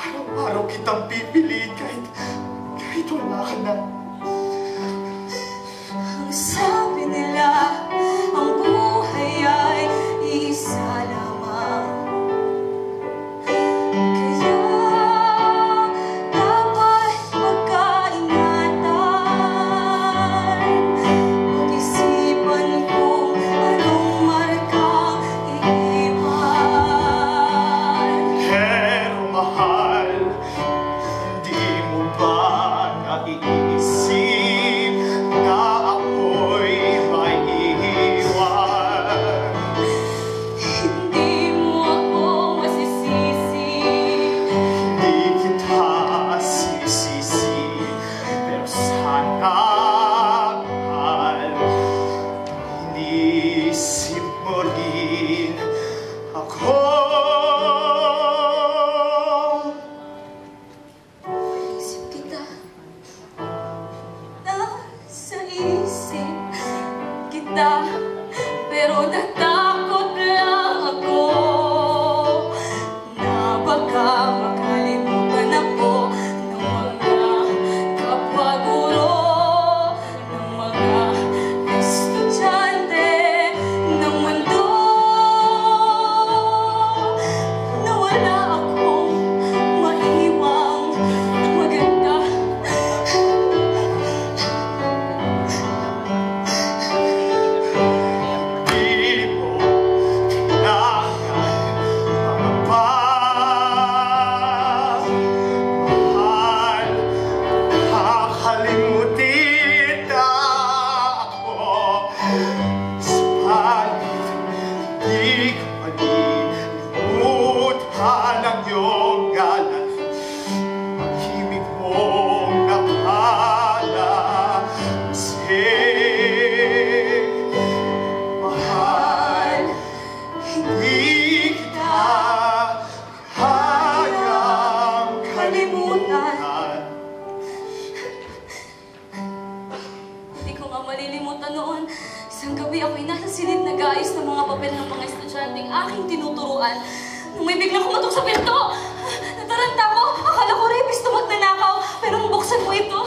Araw-araw kitang pipiliin kahit Kahit wala ka na. Ang sabi nila, ang buhay ay isa lamang. Kaya dapat magkaingatan. Pag-isipan kung anong markang iiwan. Pero mahal, hindi mo ba naiisip na ako'y may iiwan? Hindi mo ako masisisi. Hindi kita sisisi, pero sana, mahal, inisip mo rin ako. Isip kita, nasa isip kita, pero natakot lang ako na baka makalimutan ako ng mga kapwa-guro, ng mga estudyante ng mundo, na wala akong maiwang maganda. Di mo kailangan pangamba, mahal, kakalimutin na ako. Subalit, di ko malilimutan ang iyong galan, pag-ibig mong nakala. Kasi mahal, hindi kita kayang kalimutan. Hindi ko nga malilimutan noon. Isang gabi ako'y nasa silid nag-aayos ng mga papel ng mga estudyanteng aking tinuturuan. Nung may biglang kumatok sa pinto, nataranta ko. Akala ko rapist na magnanakaw. Pero nung buksan mo ito,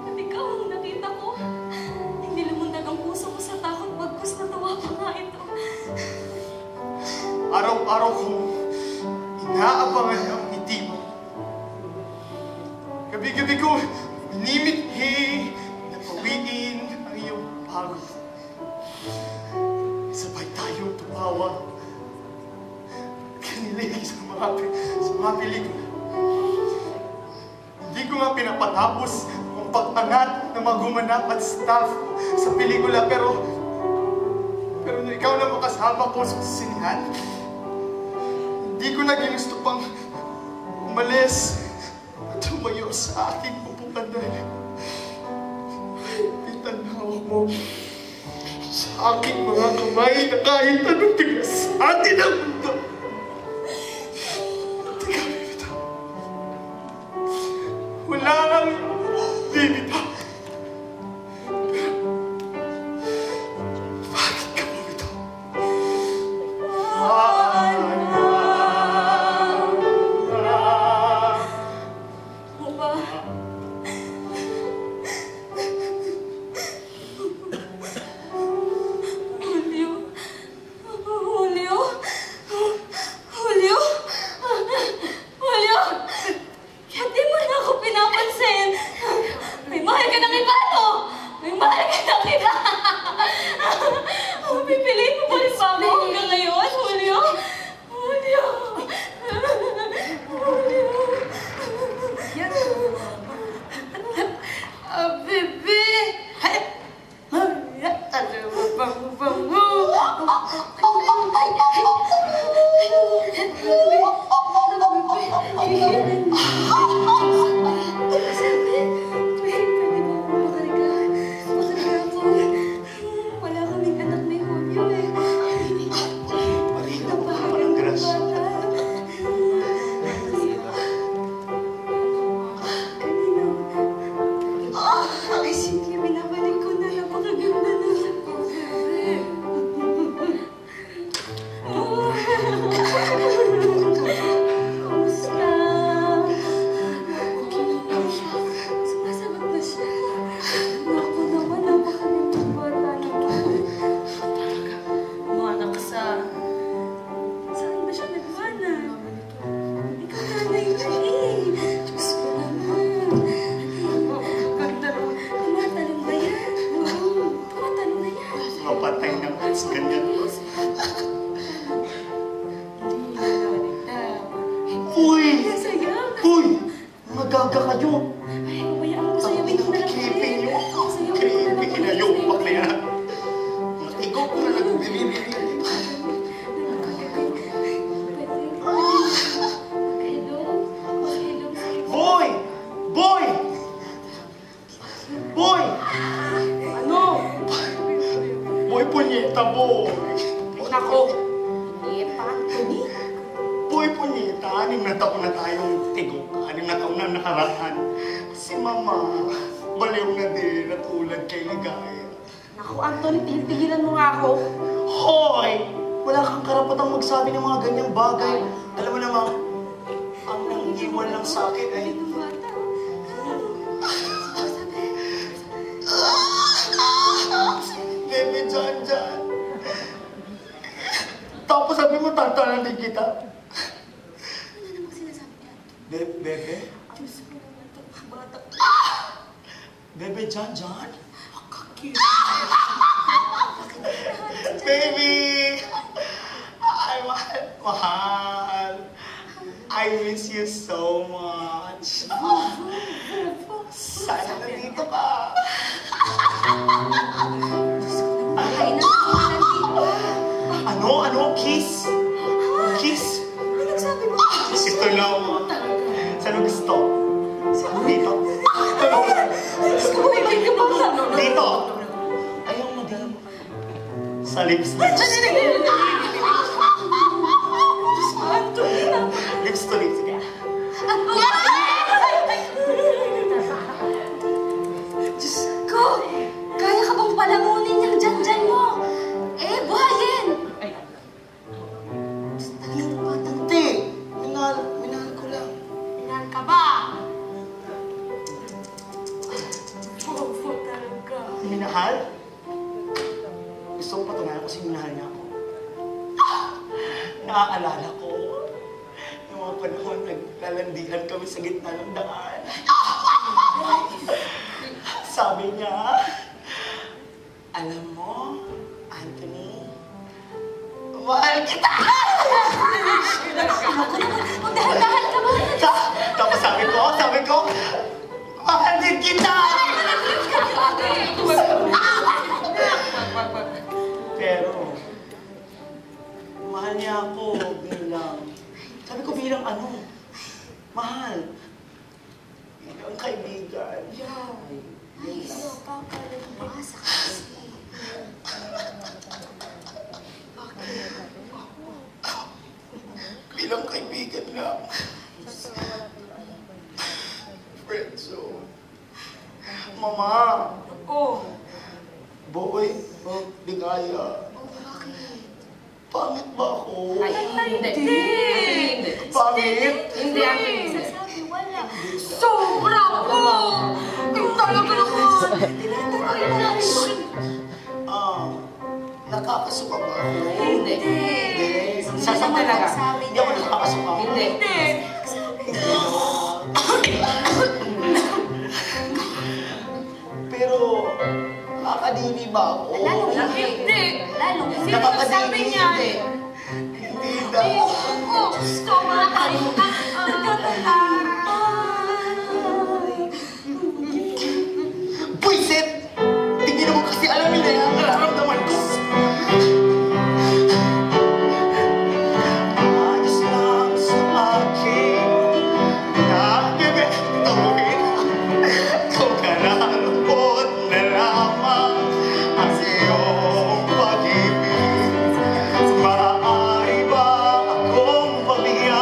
at ikaw ang nakita ko. Hindi lumundag ang puso ko sa takot, bagkus natawa pa nga ito. Araw-araw kong inaabangan ang ngiti mo. Gabi-gabi ko minimithi na pawiin ang iyong pagod. Sabay tayo tumawa. Kinilig sa mga pelikula. Hindi ko nga pinapatapos ang pag-angat ng mga gumanap at staff sa pelikula, pero nung ikaw na makasama ko sa sinihan, hindi ko na ginusto pang umalis at tumayo sa aking pupukan dahil itanaw mo sa aking mga kamay na kahit anong tigas sa atin ang mundo. Teka, bibitaw. Wala lang bibitaw. Bakit ka bumitaw? Mo ba? Julio? Julio? Julio? Julio? Kaya di mo na ako pinapansin. May mahal ka ng iba, no? May mahal ka ng iba. Pipiliin mo pa rin ba ako hanggang ngayon, Julio? Julio? Julio? Bebe! Wala kaming anak ni Julio eh. Marina ko ka parang gras. Ay, sige, binabalik ko na. Napakaganda na. Kamusta? Tumatalon ba yan? Tumatalon na yan. Mapatay ng hats ganyan. Uy! Sayaw. Uy! Magaga kayo! Ay, pabayaan mo. Sayawin ko na lang. Creepy nyo. Sayawin ko na lang. Creepy na yung upak na yan. Ikaw ko na nagbibili. Boy! Boy! Boy! Ano? Boy, punyeta, boy! Nako. Epa, Tony. Boy, punyeta, 6 na taon na tayong tigok. 6 na taon na nakaraan. Si Mama, baliw na din at ulad kay Ligaya. Naku, Anthony, pigilan mo nga ako. Hoy! Wala kang karapatang magsabi ng mga ganyang bagay. Alam mo namang, ang nangiwan lang sa akin ay... Bebe, Jan. Tapos sabi mo, tantanan din kita. Ano namang sinasabi niya? Bebe? Diyos ko naman ito. Bata. Bebe, Jan. Baby! Ay, mahal. I miss you so much. Sana nandito ka. Ay, nandito. Ano? Kiss? Kiss? Ano nagsabi mo? Ito lang. Saan mo gusto? Dito? Diyos ko, may ka ba? Dito! Ayaw mo din. Sa lips. Lips to lips. Sige. Diyos ko! Kaya ka bang palamunin yung dyan mo? Eh, buhayin! Tatlong batang Hindi. Minahal ko lang. Minahal ka ba? Bobo talaga. Minahal? Gusto ko patunayan kasi minahal niya ako. Naaalala ko. Yung mga panahon, naglalandian kami sa gitna ng daan. Sabi niya, alam mo, Anthony, mahal kita! Dahan-dahan ka ba? Tapos sabi ko, mahal din kita! Pero, mahal niya ako bilang, sabi ko bilang ano? Mahal. Bilang kaibigan. Ay, so, papalamasa kasi. Bilang kaibigan lang. Friend zone. Mama! Ako. Boy, Ligaya. Oh, bakit? Pangit ba ako? Hindi. Pangit? Hindi, Anthony. Sasabi, wala. Sobra po! Ikaw talaga naman. Nakakasuka ba ako? Hindi. Hindi. Sasabi talaga. Hindi ako nakakasuka. Hindi. Pero, nakakadili ba ako? Lalo Hindi. Lalo Sabi niya. Hindi daw. Sobra tayo. Buisit! Hindi naman kasi alam nila yung nararamdaman ko. Ayos lang sa akin na gagawin kung karalungkot na lamang ang iyong pag-ibig. Maaari ba akong pabigyan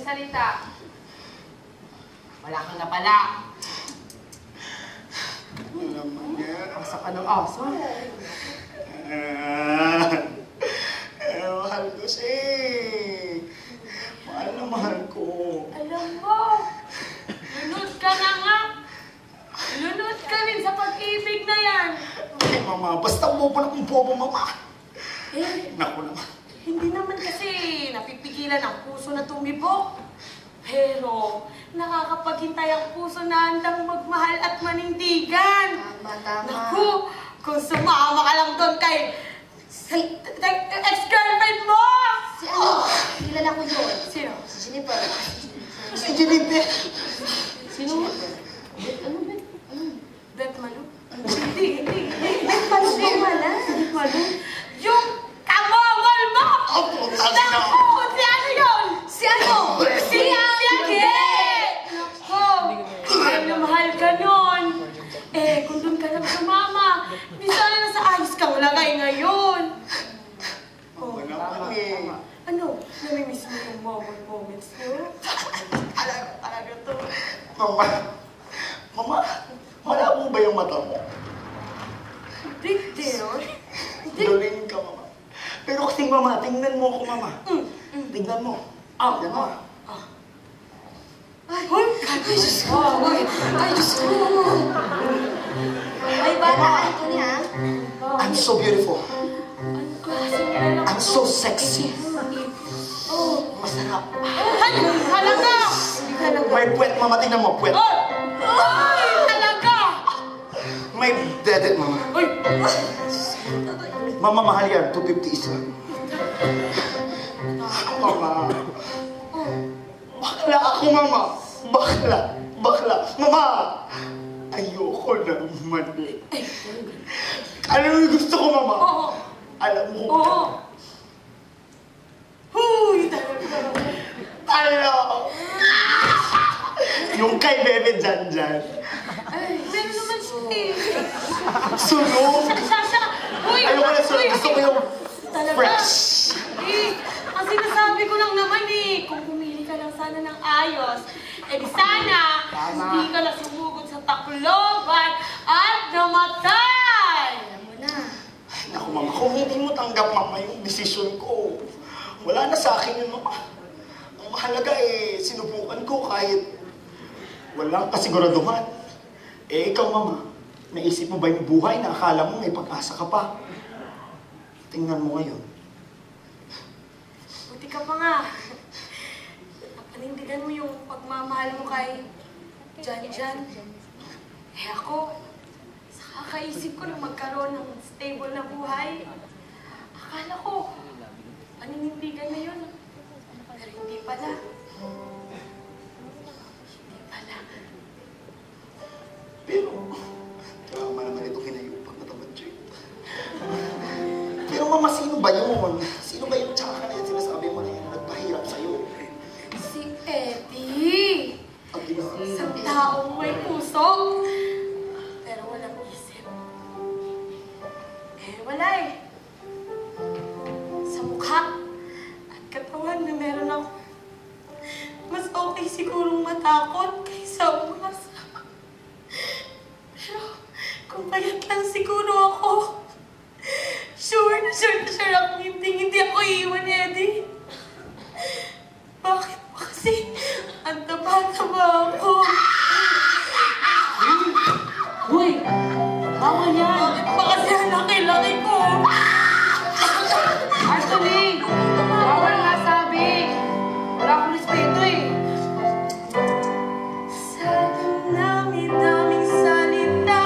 magsalita. Wala ka na pala. Alam mo niya. Asa ka ng aso. Mahal ko siya eh. Mahal na mahal ko. Alam mo, lunod ka na nga. Lunod ka rin sa pag-ibig na yan. Ay, mama, basta bobo na kung bobo, mama. Naku naman. Hindi naman kasi napipigilan ang puso na tumibok. Pero nakakapaghintay ang puso na handang magmahal at manindigan. Tama. Naku, kung sumama ka lang doon kay ex-girlfriend mo! Si ano? Kilala ko yun. Sino? Si Jennifer. Si Jennifer. Sino? Ano, Bet? Ano? Beth Malu? Hindi. Bet, paano Si- ba wala? Beth Malu? Yung kamawal mo! Ako, tagi na. Naku, si ano yun? Si ano? Si Agit! Naku, mahal na mahal ka nun. Eh, kung doon ka lang sumama, di sana nasa ayos kang lagay ngayon. Oo naman eh. Ano? Namimiss mo yung moments mo? Talaga to. Mama, wala mo ba yung mata mo? Big deal. Galing ka, mama. Pero kasi, mama, tingnan mo ako, mama. Tingnan mo. Tingnan mo. Ay, Diyos ko. Ay, Diyos ko. Ay, bata, ito niya. I'm so beautiful. Ano klase nila lang I'm so sexy. Oh. Masarap. Ay, halaga! May puwet, mama. Tingnan mo, puwet. Ay, halaga! May dedet, mama. Ay, Mama, mahal yan. 250 isa. Mama. Bakla ako, mama. Bakla. Mama! Ayoko naman eh. Ano yung gusto ko, mama? oo. Alam mo. Oo. Huy, talaga. Ano? Yung kay Bebe dyan. Ay, meron naman siya eh. Sunog. Siya. Huy! Ayoko na sunog. Gusto ko yung Talaga? fresh. Eh, ang sinasabi ko lang naman eh, kung pumili ka lang sana ng ayos, eh di sana, hindi ka na sumugod sa Tacloban at namatay! Alam mo na. Naku, mama, kung hindi mo tanggap, mama, yung desisyon ko, wala na sa akin yun, mama. Ang mahalaga eh, sinubukan ko kahit walang kasiguraduhan. Eh, ikaw, mama, naisip mo ba yung buhay na akala mo may pag-asa ka pa? Tingnan mo ngayon. Buti ka pa nga. Panindigan mo yung pagmamahal mo kay Jan. Eh ako, sa kakaisip ko na magkaroon ng stable na buhay, akala ko, paninindigan na yun. Pero hindi pala. Pero, tama naman itong hinayupang natamad siya. Pero mama, sino ba yun? Sino ba yung tsaka na yan sinasabi mo na yun nagpahirap sa'yo? Si Eddie! Ang ginawa. Isang taong may puso, pero walang isip. Eh, wala eh. Sa mukha at katawan na meron ako, mas okay sigurong matakot kaysa umasa. Pero kung payat lang siguro ako, sure na akong hindi ako iiwan, Eddie. Bakit ba kasi ang taba-taba ako? Uy! Bawal yan! Bakit ba kasi ang laki-laki ko? Actually, bawal nga sabi. Wala akong respeto eh. Sa dami-daming salita,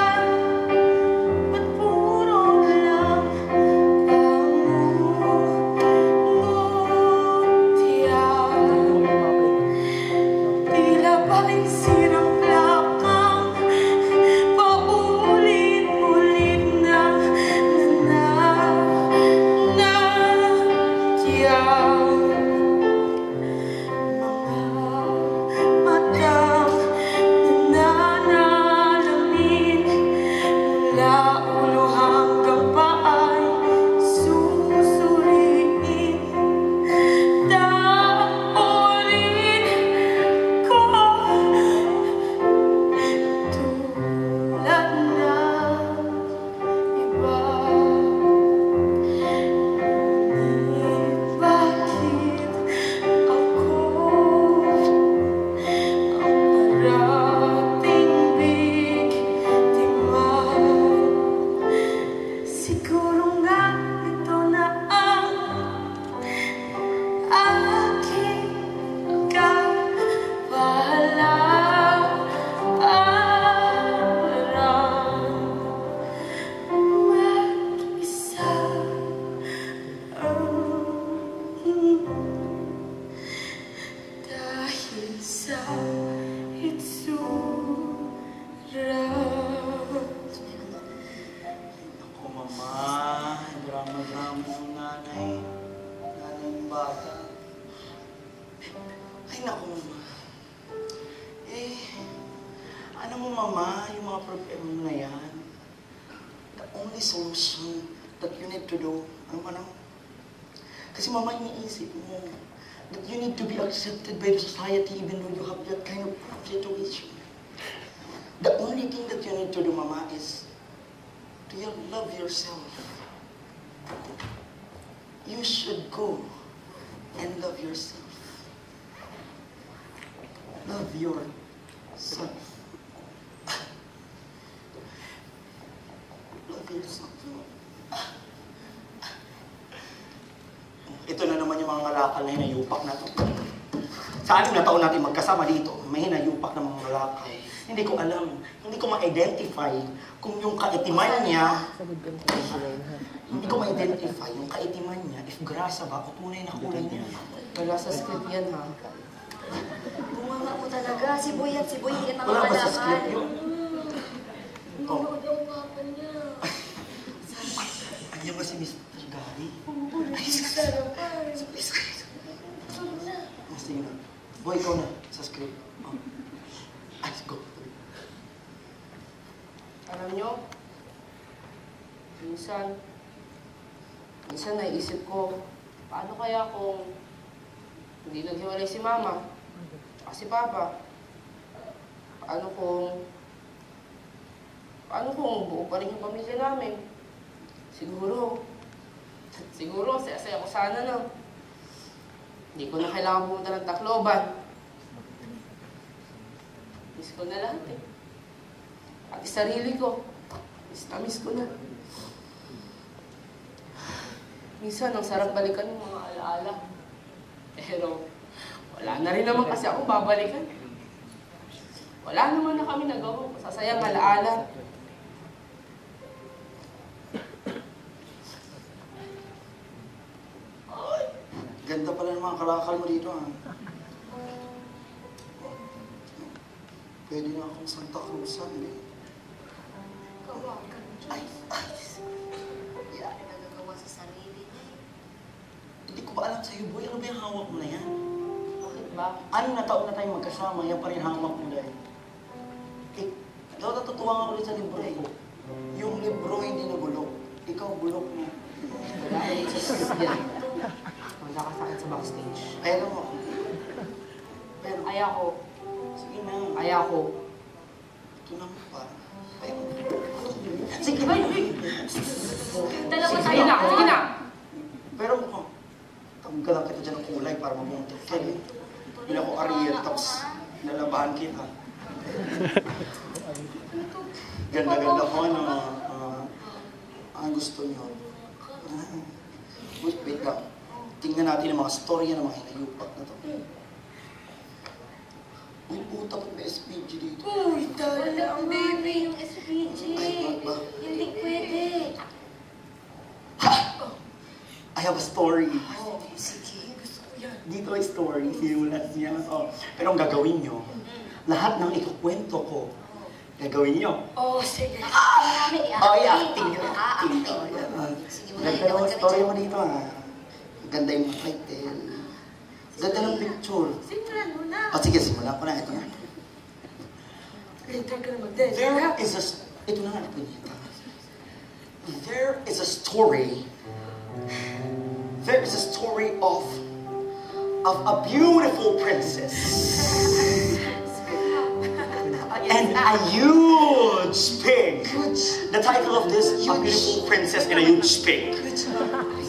ba't puro lang pangungutya? Tila ba'y sirang plakang paulit-ulit na nananatiyak. Matang nananalamin mula ulo hanggang paay susuriin. Daulin Ay, naku, Mama. Eh, ano mo, Mama, yung mga problema mo na yan, the only solution that you need to do, ano? Kasi, Mama, iniisip mo that you need to be accepted by the society even though you have that kind of situation. The only thing that you need to do, Mama, is to love yourself. You should go and love yourself. Love yourself. Love yourself. Ito na naman yung mga ngalakal na hinayupak na to. Sa 6 na taon natin magkasama dito, may hinayupak na mga ngalakal. Hindi ko alam, hindi ko ma-identify kung yung kaitiman niya, hindi ko ma-identify yung kaitiman niya, if grasa ba o tunay na kulay niya. Wala sa script yan, ha? Bunganga mo talaga. Si Boy yan, si Boy. Yan ang Wala ba sa script yun? Oh. Nanood ang papa niya. Andiyan ba si Mr. Gary? Ay, sige na. Boy, ikaw na sa script. Oh. Let's go. Alam nyo, minsan naisip ko, paano kaya kung hindi naghiwalay si Mama at si Papa? Paano kung buo pa rin yung pamilya namin? Siguro, saya-saya ko sana, no? Hindi ko na kailangan pumunta ng Tacloban. Miss ko na lahat, eh. Pati sarili ko. Miss ko na. Minsan, ang sarap balikan yung mga alaala. Pero, wala na rin naman kasi ako babalikan. Wala naman na kami nagawa. Masasayang alaala. Ganda pala ng mga kalakal mo dito, ha? Pwede na akong Santa Cruzan, eh. Kawagan mo, Ay, Diyos. Hindi ako nagagawa sa sarili niya. hindi ko ba alam sa'yo, Boy? Ano ba yung hawak mo na yan? Bakit ba? 6 na taon na tayo magkasama, yan pa rin hawak mo dahil. Eh, daw natutuwa nga ulit sa libro, eh. Yung libro hindi nabulok. Ikaw bulok mo. Wala ko sa script yan. Wala ka sa akin sa backstage. Pero mo. Pero, Ayako. sige na. Ayako. Ito na mo pa. Pero, Sige, ay! Dalawa tayo. Sige na, sige na. pero mo. Tanggal lang kita dyan ng kulay para mamuntok ka. Bila ko Ariel, tapos nalabahan kita. Ganda-ganda ko, ano. Ang gusto niyo. Wait lang. Tingnan natin ang mga storya ng mga hinayupak na to. Uy, puta, ba't may SPG dito? Uy, dala ang baby, yung SPG. Ay, ba? Hindi pwede. I have a story. Oh, sige, gusto ko yan. Dito ay story, simulat niya. Oh. Pero ang gagawin nyo, lahat ng ikukwento ko, gagawin nyo. Oh, sige. Acting namin, Oh, yeah, acting nyo. Acting. Oh, yeah. Sige, Ganda ng story mo dito, ha? Ganda yung title. Ganda ng picture. Simulan mo na. O sige, simulan ko na. Ito na. Later ka na mag-dead. Ito na nga, punyeta. There is a story of a beautiful princess and a huge pig. The title of this, A Beautiful Princess and a Huge Pig.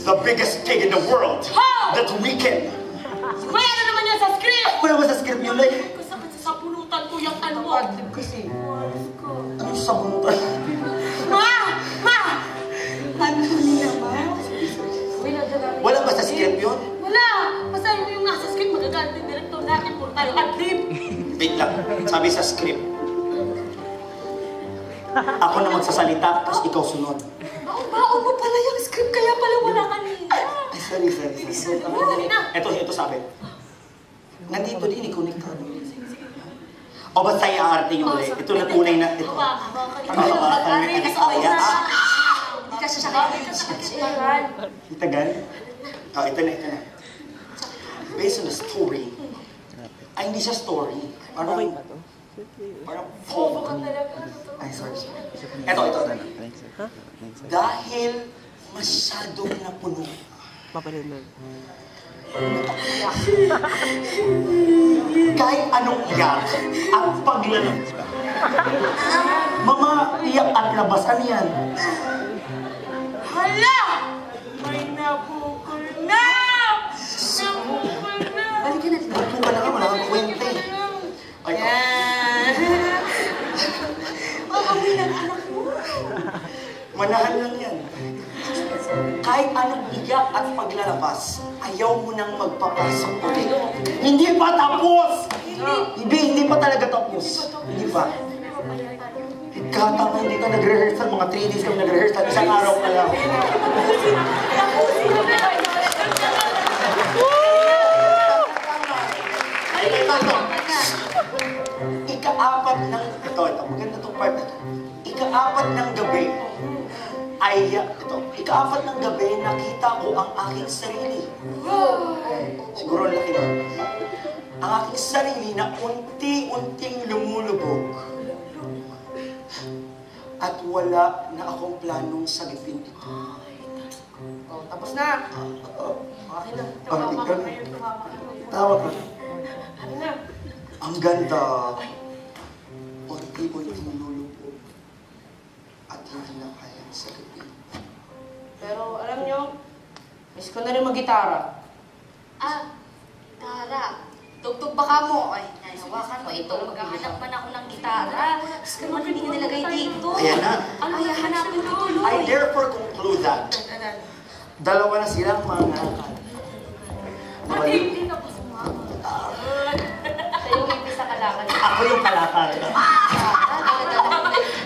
The biggest pig in the world. That weekend. May ano naman yan sa script? Wala ba sa script yun, like? Kasakit sa sapunutan ko yung ano mo. Adlib kasi. Ano sa bunutan? Ma! Ma! Ano niya, Ma? Wala ba sa script yun? Wala! Basta yung nasa script, magagalit yung director natin. Puro tayo adlib. Wait lang. Sabi sa script. Ako na magsasalita, tapos ikaw sunod. Baon mo pala yung script, kaya pala wala kanina. Ay, sorry. Ito sabi. Nandito din, ikonektado. O basta i-aarte yung ulit. Ito na tunay na. Ito. Hindi ka siya sakay. Itagal? Oh, ito na. Based on the story Ay, hindi siya story. Parang, parang Bobo ka folk. talaga. Ay, sorry. Ito. Dahil masyadong napuno. Kahit anong iyak at paglalabas. Mga iyak at labasan yan. Hala! May nabukol na! Nabukol na! Balikan natin. Ano ka lang, wala kang kwenta eh. Ay, Makawi ng anak mo. manahan lang yan. Kahit anong iyak at paglalabas, ayaw mo nang magpapasok. Okay? Hindi pa tapos! Hindi pa talaga tapos. Hindi pa. Katama, hindi ka nag-rehearsal. Mga 3 days kami nag-rehearsal. Isang araw ka lang. Ika-apat ng... Ito. Maganda itong part na ito. Ika-apat ng gabi ay... Ito. Ika-apat ng gabi, nakita ko ang aking sarili. Siguro ang laki nun. Ang aking sarili na unti-unting lumulubog. At wala na akong planong sagipin ito. Oh, tapos na. Okay na. Bakit ka na? Tawa ka. Ano na? Ang ganda. Unti-unting lulubog. At hindi na kayang sagipin. Pero alam nyo, miss ko na rin mag-gitara. Tara. Tugtog baka mo. Ay, hawakan mo ito. Maghahanap man ako ng gitara. Tapos ka naman hindi nilagay dito. Ayan na. Ay, hanapin ko tuloy. I therefore conclude that dalawa na silang mga Hindi na po sumama. Siya yung hindi sa kalakal. Ako yung kalakal.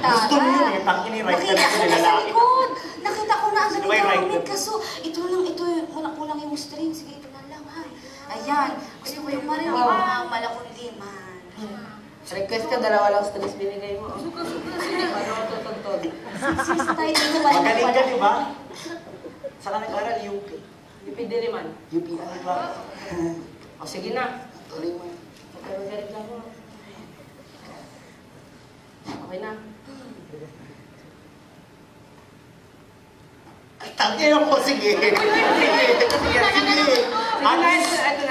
Gusto mo yun eh, tangin ni right Nakita ka ko na na sa lalaki. likod. Nakita ko na ang Sino ba yung right? gamit. Kaso, ito kulang yung string. Sige, ito na lang ha. Ayan. Gusto ko yung marinig mga malakundiman. Request ka, dalawa lang strings binigay mo. Suka. Paano ko tutugtog? Sis tayo dito ba? Magaling ka, di ba? Saan ka nag-aral? UP. UP Diliman. UP, ano ba? O sige na. Tuloy mo. Magaling lang ako. Okay na. Tangin ako, sige. Sige.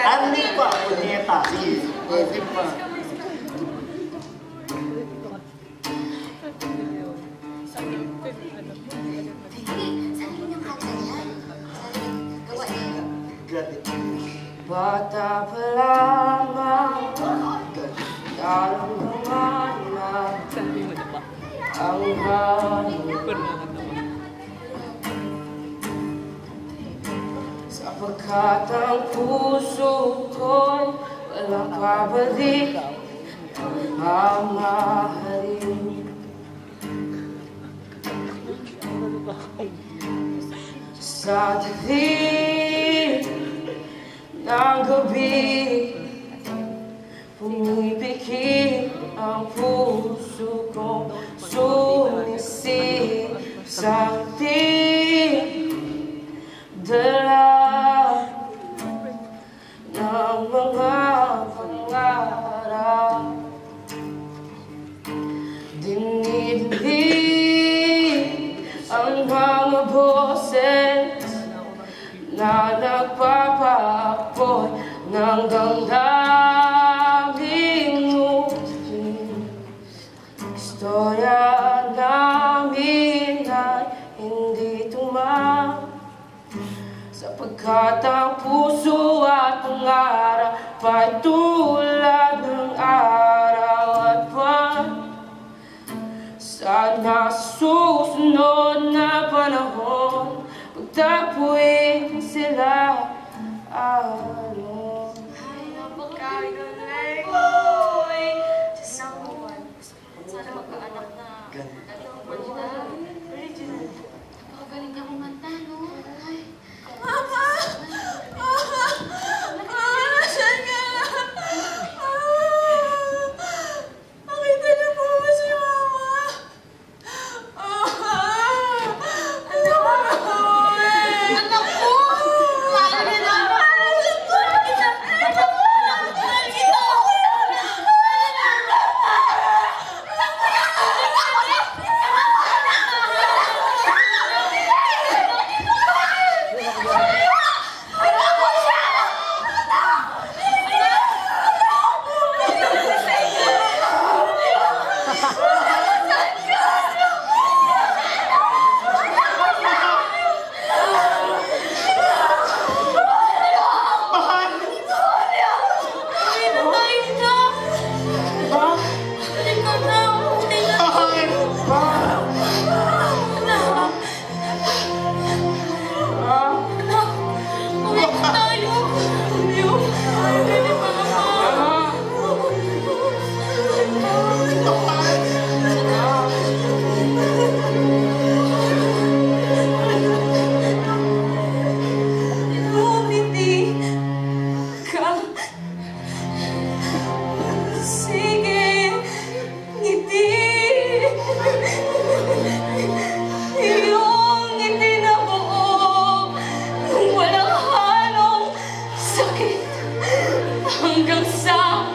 Ano pa? Punyeta. Sige. Pwede pa. Hindi, sarili niyang kanta yan. Sarili, gawa niya. Grabe. Bata pa lamang, daramdaman na ang hangin. Sapagkat ang puso ko'y walang pabalik, mamahalin. Sa dilim ng gabi, pumipikit ang puso kong sumisid sa ating dala ng mga pangarap. Dinidinig ang mga boses na nagpapapoy ng damdaming ngutin. Istorya namin ay hindi tuma, sapagkat ang puso at pangarap ay tulad ng araw at buwan. Sana susunod na panahon, pagtapuin sila, ano. Ay, napakagaling. Oy! Number one. Sana magkaanak na. Ganda. Original. Napakagaling niya kumanta, no? Ay. Mama! Mama! Mama, nasaan ka na? Nakita niyo po ba si Mama? Anak ko! Mahal kita! Mahal kita! Anak ko! Mahal kita! Hanggang sa